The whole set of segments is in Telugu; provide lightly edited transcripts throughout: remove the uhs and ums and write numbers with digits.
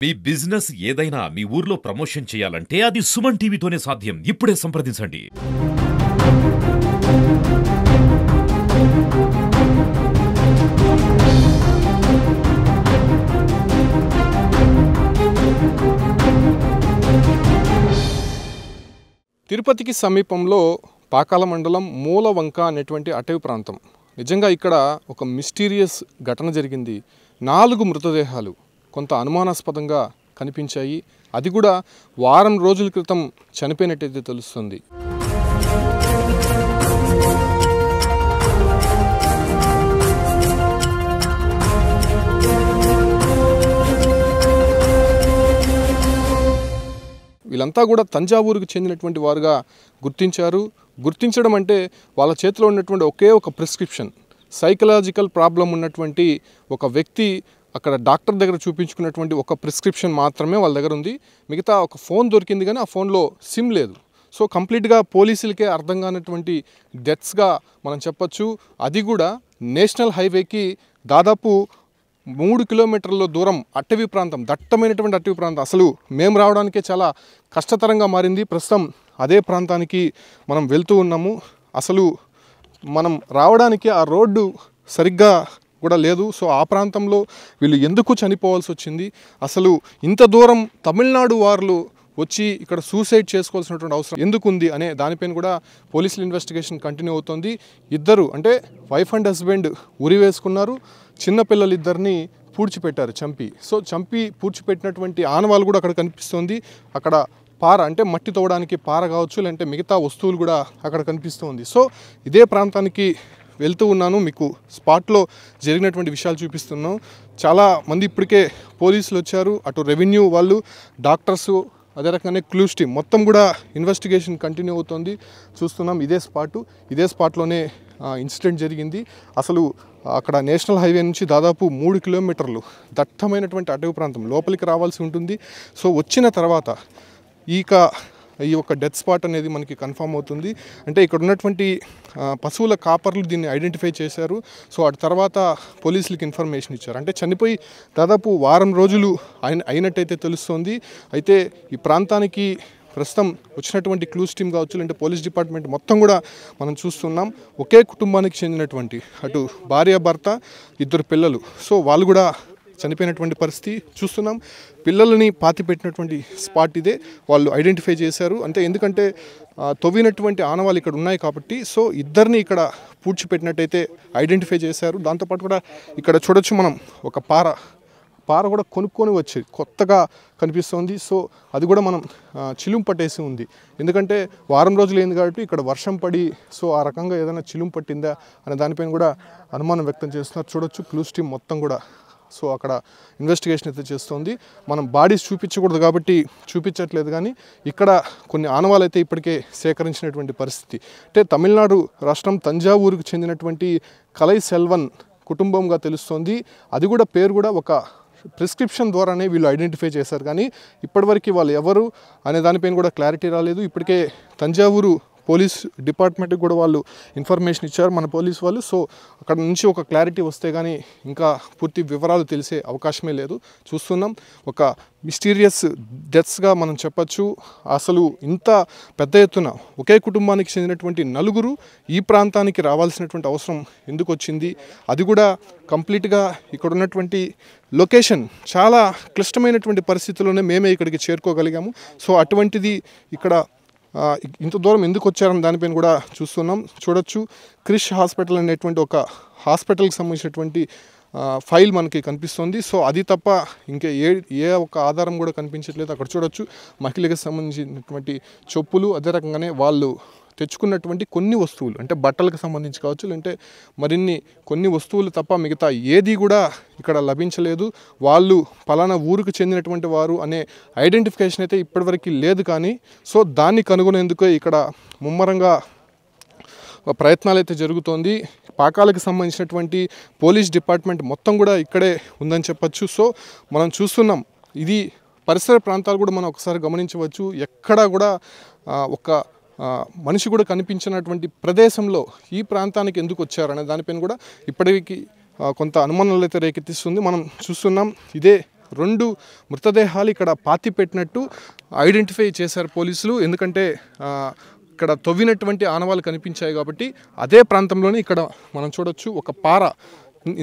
మీ బిజినెస్ ఏదైనా మీ ఊర్లో ప్రమోషన్ చేయాలంటే అది సుమన్ టీవీతోనే సాధ్యం. ఇప్పుడే సంప్రదించండి. తిరుపతికి సమీపంలో పాకాల మండలం మూలవంక అనేటువంటి అటవీ ప్రాంతం. నిజంగా ఇక్కడ ఒక మిస్టీరియస్ ఘటన జరిగింది. 4 మృతదేహాలు కొంత అనుమానాస్పదంగా కనిపించాయి. అది కూడా వారం రోజుల క్రితం చనిపోయినట్టయితే తెలుస్తుంది. వీళ్ళంతా కూడా తంజావూరుకు చెందినటువంటి వారుగా గుర్తించడం అంటే వాళ్ళ చేతిలో ఉన్నటువంటి ఒకే ఒక ప్రిస్క్రిప్షన్, సైకలాజికల్ ప్రాబ్లం ఉన్నటువంటి ఒక వ్యక్తి అక్కడ డాక్టర్ దగ్గర చూపించుకున్నటువంటి ఒక ప్రిస్క్రిప్షన్ మాత్రమే వాళ్ళ దగ్గర ఉంది. మిగతా ఒక ఫోన్ దొరికింది కానీ ఆ ఫోన్లో సిమ్ లేదు. సో కంప్లీట్గా పోలీసులకే అర్థం కానటువంటి డెత్స్గా మనం చెప్పచ్చు. అది కూడా నేషనల్ హైవేకి దాదాపు 3 కిలోమీటర్ల దూరం అటవీ ప్రాంతం, దట్టమైనటువంటి అటవీ ప్రాంతం. అసలు మేము రావడానికే చాలా కష్టతరంగా మారింది. ప్రస్తుతం అదే ప్రాంతానికి మనం వెళ్తూ ఉన్నాము. అసలు మనం రావడానికి ఆ రోడ్డు సరిగ్గా కూడా లేదు. సో ఆ ప్రాంతంలో వీళ్ళు ఎందుకు చనిపోవాల్సి వచ్చింది, అసలు ఇంత దూరం తమిళనాడు వారు వచ్చి ఇక్కడ సూసైడ్ చేసుకోవాల్సినటువంటి అవసరం ఎందుకు ఉంది అనే దానిపైన కూడా పోలీసుల ఇన్వెస్టిగేషన్ కంటిన్యూ అవుతుంది. ఇద్దరు అంటే వైఫ్ అండ్ హస్బెండ్ ఉరి వేసుకున్నారు. చిన్నపిల్లలిద్దరిని పూడ్చిపెట్టారు చంపి. సో చంపి పూడ్చిపెట్టినటువంటి ఆనవాళ్ళు కూడా అక్కడ కనిపిస్తుంది. అక్కడ పార అంటే మట్టి తవ్వడానికి పార కావచ్చు, లేదంటే మిగతా వస్తువులు కూడా అక్కడ కనిపిస్తుంది. సో ఇదే ప్రాంతానికి వెళ్తూ ఉన్నాను, మీకు స్పాట్లో జరిగినటువంటి విషయాలు చూపిస్తున్నాను. చాలా మంది ఇప్పటికే పోలీసులు వచ్చారు, అటు రెవెన్యూ వాళ్ళు, డాక్టర్సు, అదే రకంగానే క్లూస్ టీమ్ మొత్తం కూడా ఇన్వెస్టిగేషన్ కంటిన్యూ అవుతుంది. చూస్తున్నాం ఇదే స్పాట్లోనే ఇన్సిడెంట్ జరిగింది. అసలు అక్కడ నేషనల్ హైవే నుంచి దాదాపు 3 కిలోమీటర్లు దట్టమైనటువంటి అటవీ ప్రాంతం లోపలికి రావాల్సి ఉంటుంది. సో వచ్చిన తర్వాత ఈ యొక్క డెత్ స్పాట్ అనేది మనకి కన్ఫర్మ్ అవుతుంది. అంటే ఇక్కడ ఉన్నటువంటి పశువుల కాపర్లు దీన్ని ఐడెంటిఫై చేశారు. సో అటు తర్వాత పోలీసులకి ఇన్ఫర్మేషన్ ఇచ్చారు. అంటే చనిపోయి దాదాపు వారం రోజులు అయినట్టయితే తెలుస్తుంది. అయితే ఈ ప్రాంతానికి ప్రస్తుతం వచ్చినటువంటి క్లూస్ టీమ్ కావచ్చు, లేదంటే పోలీస్ డిపార్ట్మెంట్ మొత్తం కూడా మనం చూస్తున్నాం. ఒకే కుటుంబానికి చెందినటువంటి అటు భార్య భర్త 2 పిల్లలు. సో వాళ్ళు కూడా చనిపోయినటువంటి పరిస్థితి చూస్తున్నాం. పిల్లలని పాతిపెట్టినటువంటి స్పాట్ ఇదే వాళ్ళు ఐడెంటిఫై చేశారు. అంటే ఎందుకంటే తవ్వినటువంటి ఆనవాళ్ళు ఇక్కడ ఉన్నాయి కాబట్టి సో ఇద్దరిని ఇక్కడ పూడ్చిపెట్టినట్టయితే ఐడెంటిఫై చేశారు. దాంతోపాటు కూడా ఇక్కడ చూడొచ్చు మనం ఒక పార కూడా కొనుక్కొని వచ్చి కొత్తగా కనిపిస్తుంది. సో అది కూడా మనం చిలుం పట్టేసి ఉంది. ఎందుకంటే వారం రోజులు అయింది కాబట్టి ఇక్కడ వర్షం పడి సో ఆ రకంగా ఏదైనా చిలుం పట్టిందా అనే దానిపైన కూడా అనుమానం వ్యక్తం చేస్తున్నారు. చూడొచ్చు క్లూస్ టీమ్ మొత్తం కూడా సో అక్కడ ఇన్వెస్టిగేషన్ అయితే చేస్తుంది. మనం బాడీస్ చూపించకూడదు కాబట్టి చూపించట్లేదు, కానీ ఇక్కడ కొన్ని ఆనవాళ్ళు అయితే ఇప్పటికే సేకరించినటువంటి పరిస్థితి. అంటే తమిళనాడు రాష్ట్రం తంజావూరుకు చెందినటువంటి కలై సెల్వన్ కుటుంబంగా తెలుస్తోంది. అది కూడా పేరు కూడా ఒక ప్రిస్క్రిప్షన్ ద్వారానే వీళ్ళు ఐడెంటిఫై చేశారు, కానీ ఇప్పటివరకు వాళ్ళు ఎవరు అనే దానిపైన కూడా క్లారిటీ రాలేదు. ఇప్పటికే తంజావూరు పోలీస్ డిపార్ట్మెంట్కి కూడా వాళ్ళు ఇన్ఫర్మేషన్ ఇచ్చారు మన పోలీస్ వాళ్ళు. సో అక్కడ నుంచి ఒక క్లారిటీ వస్తే కానీ ఇంకా పూర్తి వివరాలు తెలిసే అవకాశమే లేదు. చూస్తున్నాం ఒక మిస్టీరియస్ డెత్స్గా మనం చెప్పచ్చు. అసలు ఇంత పెద్ద ఎత్తున ఒకే కుటుంబానికి చెందినటువంటి 4 ఈ ప్రాంతానికి రావాల్సినటువంటి అవసరం ఎందుకు వచ్చింది, అది కూడా కంప్లీట్గా ఇక్కడ ఉన్నటువంటి లొకేషన్ చాలా క్లిష్టమైనటువంటి పరిస్థితుల్లోనే మేమే ఇక్కడికి చేరుకోగలిగాము. సో అటువంటిది ఇక్కడ ఇంత దూరం ఎందుకు వచ్చారని దానిపైన కూడా చూస్తున్నాం. చూడొచ్చు క్రిష్ హాస్పిటల్ అనేటువంటి ఒక హాస్పిటల్కి సంబంధించినటువంటి ఫైల్ మనకి కనిపిస్తుంది. సో అది తప్ప ఇంకా ఏ ఒక ఆధారం కూడా కనిపించట్లేదు. అక్కడ చూడొచ్చు మహిళలకు సంబంధించినటువంటి చెప్పులు, అదే రకంగానే వాళ్ళు తెచ్చుకున్నటువంటి కొన్ని వస్తువులు అంటే బట్టలకు సంబంధించి కావచ్చు, లేదంటే మరిన్ని కొన్ని వస్తువులు తప్ప మిగతా ఏది కూడా ఇక్కడ లభించలేదు. వాళ్ళు పలానా ఊరికి చెందినటువంటి వారు అనే ఐడెంటిఫికేషన్ అయితే ఇప్పటివరకు లేదు. కానీ సో దాన్ని కనుగొనేందుకు ఇక్కడ ముమ్మరంగా ప్రయత్నాలు అయితే జరుగుతోంది. పాకాలకు సంబంధించినటువంటి పోలీస్ డిపార్ట్మెంట్ మొత్తం కూడా ఇక్కడే ఉందని చెప్పచ్చు. సో మనం చూస్తున్నాం ఇది పరిసర ప్రాంతాలు కూడా మనం ఒకసారి గమనించవచ్చు. ఎక్కడా కూడా ఒక మనిషి కూడా కనిపించినటువంటి ప్రదేశంలో ఈ ప్రాంతానికి ఎందుకు వచ్చారనే దానిపైన కూడా ఇప్పటికీ కొంత అనుమానాలు అయితే రేకెత్తిస్తుంది. మనం చూస్తున్నాం ఇదే 2 మృతదేహాలు ఇక్కడ పాతి పెట్టినట్టు ఐడెంటిఫై చేశారు పోలీసులు. ఎందుకంటే ఇక్కడ తవ్వినటువంటి ఆనవాళ్ళు కనిపించాయి కాబట్టి అదే ప్రాంతంలోనే ఇక్కడ మనం చూడొచ్చు ఒక పార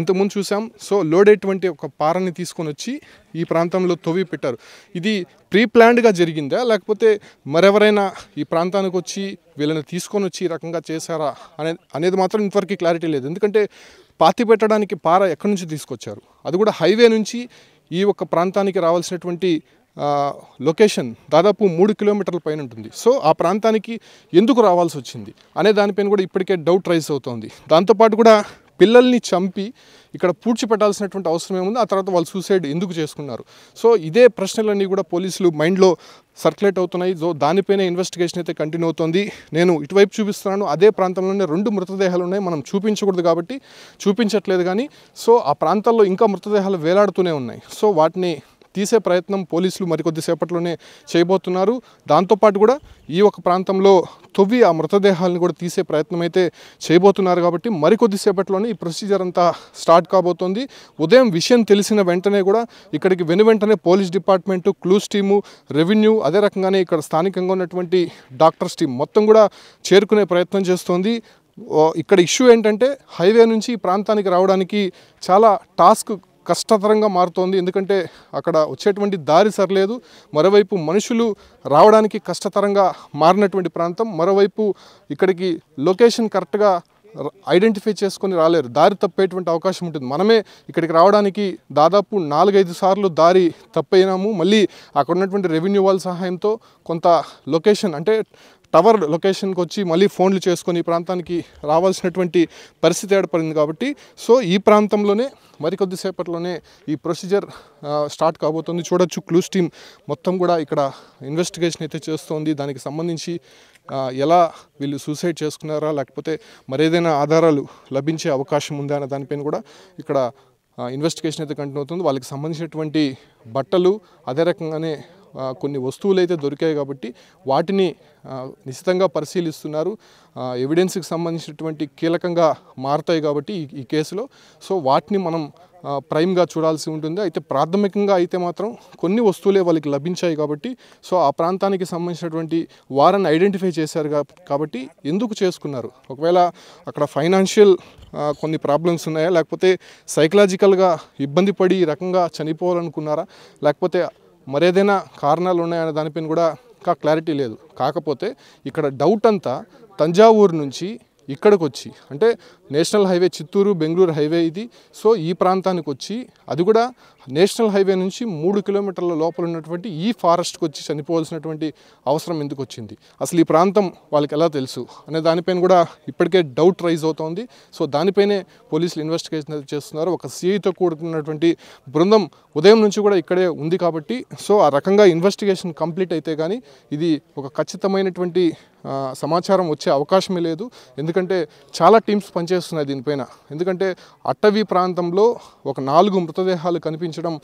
ఇంతకుముందు చూసాం. సో లోడ్ అయ్యేటువంటి ఒక పారని తీసుకొని వచ్చి ఈ ప్రాంతంలో తవ్వి పెట్టారు. ఇది ప్రీ ప్లాన్డ్గా జరిగిందా లేకపోతే మరెవరైనా ఈ ప్రాంతానికి వచ్చి వీళ్ళని తీసుకొని వచ్చి ఈ రకంగా చేశారా అనేది మాత్రం ఇంతవరకు క్లారిటీ లేదు. ఎందుకంటే పాతి పెట్టడానికి పార ఎక్కడి నుంచి తీసుకొచ్చారు, అది కూడా హైవే నుంచి ఈ ఒక ప్రాంతానికి రావాల్సినటువంటి లొకేషన్ దాదాపు 3 కిలోమీటర్ల పైన ఉంటుంది. సో ఆ ప్రాంతానికి ఎందుకు రావాల్సి వచ్చింది అనే దానిపైన కూడా ఇప్పటికే డౌట్ రైజ్ అవుతోంది. దాంతోపాటు కూడా పిల్లల్ని చంపి ఇక్కడ పూడ్చిపెట్టాల్సినటువంటి అవసరం ఏముంది, ఆ తర్వాత వాళ్ళు సూసైడ్ ఎందుకు చేసుకున్నారు? సో ఇదే ప్రశ్నలన్నీ కూడా పోలీసులు మైండ్లో సర్క్యులేట్ అవుతున్నాయి. సో దానిపైన ఇన్వెస్టిగేషన్ అయితే కంటిన్యూ అవుతుంది. నేను ఇటువైపు చూపిస్తున్నాను, అదే ప్రాంతంలోనే 2 మృతదేహాలు ఉన్నాయి. మనం చూపించకూడదు కాబట్టి చూపించట్లేదు, కానీ సో ఆ ప్రాంతాల్లో ఇంకా మృతదేహాలు వేలాడుతూనే ఉన్నాయి. సో వాటిని తీసే ప్రయత్నం పోలీసులు మరికొద్దిసేపట్లోనే చేయబోతున్నారు. దాంతోపాటు కూడా ఈ ఒక ప్రాంతంలో తవ్వి ఆ మృతదేహాలను కూడా తీసే ప్రయత్నం అయితే చేయబోతున్నారు. కాబట్టి మరికొద్దిసేపట్లోనే ఈ ప్రొసీజర్ అంతా స్టార్ట్ కాబోతోంది. ఉదయం విషయం తెలిసిన వెంటనే కూడా ఇక్కడికి వెంటనే police department, clues team, revenue, అదే రకంగానే ఇక్కడ స్థానికంగా ఉన్నటువంటి డాక్టర్స్ టీం మొత్తం కూడా చేరుకునే ప్రయత్నం చేస్తోంది. ఇక్కడ ఇష్యూ ఏంటంటే హైవే నుంచి ఈ ప్రాంతానికి రావడానికి చాలా కష్టతరంగా మారుతోంది. ఎందుకంటే అక్కడ వచ్చేటువంటి దారి సరిలేదు, మరోవైపు మనుషులు రావడానికి కష్టతరంగా మారినటువంటి ప్రాంతం, మరోవైపు ఇక్కడికి లొకేషన్ కరెక్ట్గా ఐడెంటిఫై చేసుకొని రాలేరు, దారి తప్పేటువంటి అవకాశం ఉంటుంది. మనమే ఇక్కడికి రావడానికి దాదాపు 4-5 సార్లు దారి తప్పైనాము. మళ్ళీ అక్కడ ఉన్నటువంటి రెవెన్యూ వాళ్ళ సహాయంతో కొంత లొకేషన్ అంటే టవర్ లొకేషన్కి వచ్చి మళ్ళీ ఫోన్లు చేసుకొని ఈ ప్రాంతానికి రావాల్సినటువంటి పరిస్థితి ఏర్పడింది. కాబట్టి సో ఈ ప్రాంతంలోనే మరికొద్దిసేపట్లోనే ఈ ప్రొసీజర్ స్టార్ట్ కాబోతుంది. చూడొచ్చు క్లూస్ టీమ్ మొత్తం కూడా ఇక్కడ ఇన్వెస్టిగేషన్ అయితే చేస్తోంది. దానికి సంబంధించి ఎలా వీళ్ళు సూసైడ్ చేసుకున్నారా లేకపోతే మరేదైనా ఆధారాలు లభించే అవకాశం ఉందా అనే దానిపైన కూడా ఇక్కడ ఇన్వెస్టిగేషన్ అయితే కంటిన్యూ అవుతుంది. వాళ్ళకి సంబంధించినటువంటి బట్టలు, అదే రకంగానే కొన్ని వస్తువులు అయితే దొరికాయి కాబట్టి వాటిని నిశితంగా పరిశీలిస్తున్నారు. ఎవిడెన్స్కి సంబంధించినటువంటి కీలకంగా మారుతాయి కాబట్టి ఈ కేసులో సో వాటిని మనం ప్రైమ్గా చూడాల్సి ఉంటుంది. అయితే ప్రాథమికంగా అయితే మాత్రం కొన్ని వస్తువులే వాళ్ళకి లభించాయి కాబట్టి సో ఆ ప్రాంతానికి సంబంధించినటువంటి వారిని ఐడెంటిఫై చేశారు కాబట్టి ఎందుకు చేసుకున్నారు, ఒకవేళ అక్కడ ఫైనాన్షియల్ కొన్ని ప్రాబ్లమ్స్ ఉన్నాయా లేకపోతే సైకలాజికల్గా ఇబ్బంది పడి ఈ రకంగా చనిపోవాలనుకున్నారా లేకపోతే మరేదైనా కారణాలు ఉన్నాయనే దానిపైన కూడా ఇంకా క్లారిటీ లేదు. కాకపోతే ఇక్కడ డౌట్ అంతా తంజావూరు నుంచి ఇక్కడికి వచ్చి అంటే national highway Chittoor Bengaluru highway ఇది. సో ఈ ప్రాంతానికి వచ్చి అది కూడా నేషనల్ హైవే నుంచి 3 కిలోమీటర్ల లోపల ఉన్నటువంటి ఈ ఫారెస్ట్కి వచ్చి చనిపోవాల్సినటువంటి అవసరం ఎందుకు వచ్చింది, అసలు ఈ ప్రాంతం వాళ్ళకి ఎలా తెలుసు అనే దానిపైన కూడా ఇప్పటికే డౌట్ రైజ్ అవుతోంది. సో దానిపైనే పోలీసులు ఇన్వెస్టిగేషన్ చేస్తున్నారు. ఒక సిఐతో కూడుకున్నటువంటి బృందం ఉదయం నుంచి కూడా ఇక్కడే ఉంది కాబట్టి సో ఆ రకంగా ఇన్వెస్టిగేషన్ కంప్లీట్ అయితే కానీ ఇది ఒక ఖచ్చితమైనటువంటి సమాచారం వచ్చే అవకాశమే లేదు. ఎందుకంటే చాలా టీమ్స్ పనిచేస్తున్నాయి దీనిపైన. ఎందుకంటే అటవీ ప్రాంతంలో ఒక 4 మృతదేహాలు కనిపించడం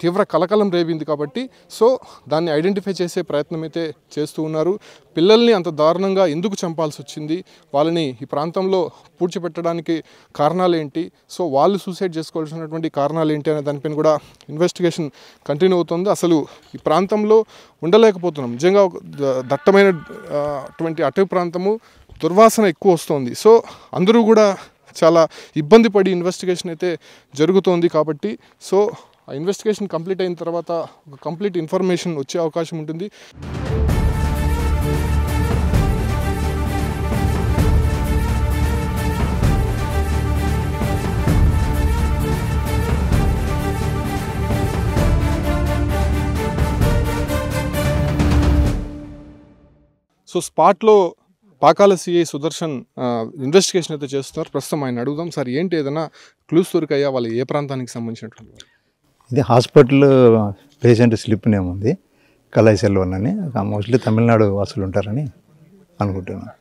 తీవ్ర కలకలం రేపింది కాబట్టి సో దాన్ని ఐడెంటిఫై చేసే ప్రయత్నం అయితే చేస్తూ ఉన్నారు. పిల్లల్ని అంత దారుణంగా ఎందుకు చంపాల్సి వచ్చింది, వాళ్ళని ఈ ప్రాంతంలో పూడ్చిపెట్టడానికి కారణాలు ఏంటి, సో వాళ్ళు సూసైడ్ చేసుకోవాల్సినటువంటి కారణాలు ఏంటి అనే దానిపైన కూడా ఇన్వెస్టిగేషన్ కంటిన్యూ అవుతుంది. అసలు ఈ ప్రాంతంలో ఉండలేకపోతున్నాం, నిజంగా దట్టమైన అటువంటి అటవీ ప్రాంతము, దుర్వాసన ఎక్కువ వస్తుంది. సో అందరూ కూడా చాలా ఇబ్బంది పడి ఇన్వెస్టిగేషన్ అయితే జరుగుతోంది. కాబట్టి సో ఆ ఇన్వెస్టిగేషన్ కంప్లీట్ అయిన తర్వాత ఒక కంప్లీట్ ఇన్ఫర్మేషన్ వచ్చే అవకాశం ఉంటుంది. సో స్పాట్లో పాకాల సిఐ సుదర్శన్ ఇన్వెస్టిగేషన్ అయితే చేస్తున్నారు. ప్రస్తుతం ఆయన అడుగుదాం. సార్ ఏంటి ఏదైనా క్లూస్ దొరికాయా, వాళ్ళు ఏ ప్రాంతానికి సంబంధించినటువంటి? ఇది హాస్పిటల్ పేషెంట్ స్లిప్ నేమ్ ఉంది, కలైసెల్వన్ అని. మోస్ట్లీ తమిళనాడు వాసులు ఉంటారని అనుకుంటున్నాను.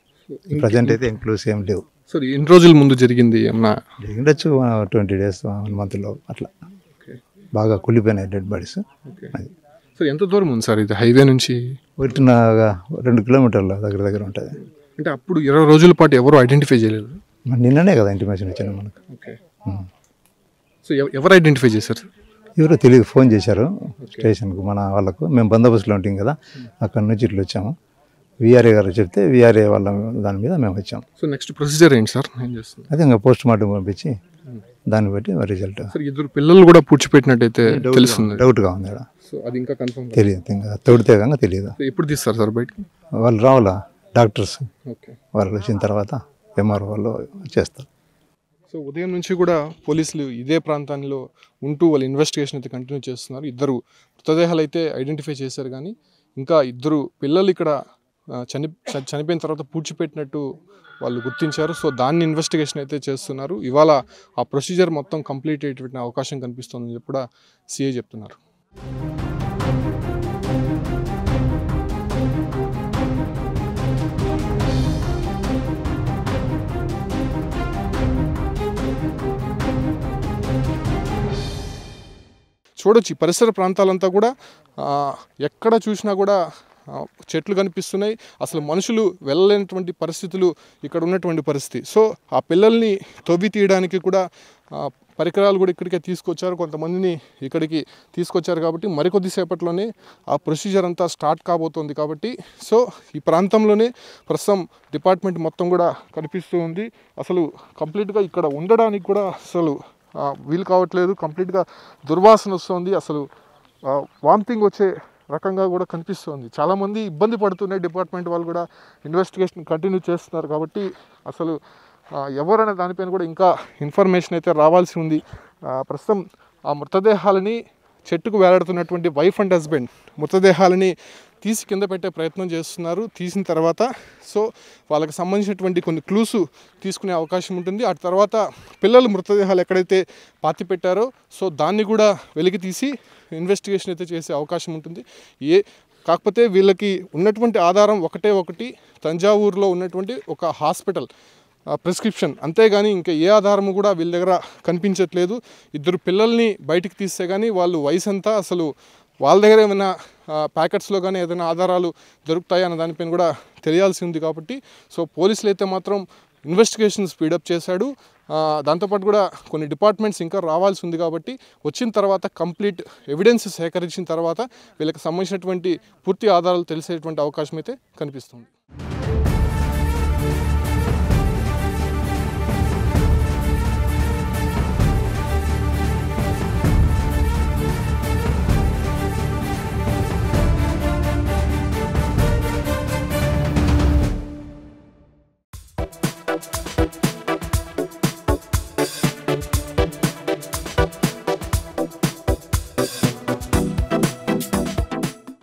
ప్రజెంట్ అయితే ఇంక్లూస్ ఏం లేవు. సార్ ఎన్ని రోజుల ముందు జరిగింది? ఏమన్నా జరిగిండొచ్చు 20 days 1 monthలో అట్లా. బాగా కుళ్ళిపోయినాయి డెడ్ బాడీస్. సార్ ఎంత దూరం ఉంది సార్ ఇది హైవే నుంచి? 2 kilometers దగ్గర ఉంటుంది. అంటే అప్పుడు 20 రోజుల పాటు ఎవరు ఐడెంటిఫై చేయలేదు? నిన్ననే కదా ఇంటిమేషన్ ఇచ్చాను మనకు. ఓకే. సో ఎవరు ఐడెంటిఫై చేశారు? ఎవరో తెలియదు, ఫోన్ చేశారు స్టేషన్కు మన వాళ్ళకు. మేము బందోబస్తులో ఉంటాం కదా, అక్కడ నుంచి ఇట్లా వచ్చాము. విఆర్ఏ గారు చెప్తే విఆర్ఏ వాళ్ళ దాని మీద మేము వచ్చాము. సో నెక్స్ట్ ప్రొసీజర్ ఏంటి సార్? ఏం చేస్తుంది? అదే ఇంకా పోస్ట్ మార్టం పంపించి దాన్ని బట్టి రిజల్ట్. సార్ ఇద్దరు పిల్లలు కూడా పూడ్చిపెట్టినట్టయితే తెలుస్తుంది. డౌట్గా ఉంది అక్కడ, సో అది ఇంకా కన్ఫర్మ్ తెలియదు, ఇంకా తోడితే కనుక తెలియదు. ఎప్పుడు తీస్తారు సార్ బయటకి? వాళ్ళు రావాలా డాక్టర్స్, ఓకే. వాళ్ళు వచ్చిన తర్వాత ఎంఆర్ఓ వాళ్ళు చేస్తారు. సో ఉదయం నుంచి కూడా పోలీసులు ఇదే ప్రాంతాల్లో ఉంటూ వాళ్ళ ఇన్వెస్టిగేషన్ అయితే కంటిన్యూ చేస్తున్నారు. ఇద్దరు మృతదేహాలు అయితే ఐడెంటిఫై చేశారు, కానీ ఇంకా ఇద్దరు పిల్లలు ఇక్కడ చనిపోయిన తర్వాత పూడ్చిపెట్టినట్టు వాళ్ళు గుర్తించారు. సో దాన్ని ఇన్వెస్టిగేషన్ అయితే చేస్తున్నారు. ఇవాళ ఆ ప్రొసీజర్ మొత్తం కంప్లీట్ అయ్యేటువంటి అవకాశం కనిపిస్తుందని కూడా సిఐ చెప్తున్నారు. చూడొచ్చు ఈ పరిసర ప్రాంతాలంతా కూడా ఎక్కడ చూసినా కూడా చెట్లు కనిపిస్తున్నాయి. అసలు మనుషులు వెళ్ళలేనటువంటి పరిస్థితులు ఇక్కడ ఉన్నటువంటి పరిస్థితి. సో ఆ పిల్లల్ని తవ్వి తీయడానికి కూడా పరికరాలు కూడా ఇక్కడికే తీసుకొచ్చారు, కొంతమందిని ఇక్కడికి తీసుకొచ్చారు. కాబట్టి మరికొద్దిసేపట్లోనే ఆ ప్రొసీజర్ అంతా స్టార్ట్ కాబోతోంది. కాబట్టి సో ఈ ప్రాంతంలోనే ప్రస్తుతం డిపార్ట్మెంట్ మొత్తం కూడా కనిపిస్తూ ఉంది. అసలు కంప్లీట్గా ఇక్కడ ఉండడానికి కూడా అసలు వీలు కావట్లేదు. కంప్లీట్గా దుర్వాసన వస్తుంది, అసలు వామిటింగ్ వచ్చే రకంగా కూడా కనిపిస్తుంది. చాలామంది ఇబ్బంది పడుతున్నాయి. డిపార్ట్మెంట్ వాళ్ళు కూడా ఇన్వెస్టిగేషన్ కంటిన్యూ చేస్తున్నారు. కాబట్టి అసలు ఎవరైనా దానిపైన కూడా ఇంకా ఇన్ఫర్మేషన్ అయితే రావాల్సి ఉంది. ప్రస్తుతం ఆ మృతదేహాలని చెట్టుకు వేలాడుతున్నటువంటి వైఫ్ అండ్ హస్బెండ్ మృతదేహాలని తీసి కింద పెట్టే ప్రయత్నం చేస్తున్నారు. తీసిన తర్వాత సో వాళ్ళకి సంబంధించినటువంటి కొన్ని క్లూస్ తీసుకునే అవకాశం ఉంటుంది. ఆ తర్వాత పిల్లల మృతదేహాలు ఎక్కడైతే పాతి పెట్టారో సో దాన్ని కూడా వెలికి తీసి ఇన్వెస్టిగేషన్ అయితే చేసే అవకాశం ఉంటుంది. కాకపోతే వీళ్ళకి ఉన్నటువంటి ఆధారం ఒకటి తంజావూరులో ఉన్నటువంటి ఒక హాస్పిటల్ ప్రిస్క్రిప్షన్, అంతేగాని ఇంకా ఏ ఆధారము కూడా వీళ్ళ దగ్గర కనిపించట్లేదు. ఇద్దరు పిల్లల్ని బయటికి తీస్తే కానీ వాళ్ళు వయసు అంతా అసలు వాళ్ళ దగ్గర ఏమైనా ప్యాకెట్స్లో కానీ ఏదైనా ఆధారాలు దొరుకుతాయి అన్న దానిపైన కూడా తెలియాల్సి ఉంది. కాబట్టి సో పోలీసులు అయితే మాత్రం ఇన్వెస్టిగేషన్ స్పీడప్ చేశాడు. దాంతోపాటు కూడా కొన్ని డిపార్ట్మెంట్స్ ఇంకా రావాల్సి ఉంది. కాబట్టి వచ్చిన తర్వాత కంప్లీట్ ఎవిడెన్స్ సేకరించిన తర్వాత వీళ్ళకి సంబంధించినటువంటి పూర్తి ఆధారాలు తెలిసేటువంటి అవకాశం అయితే కనిపిస్తుంది.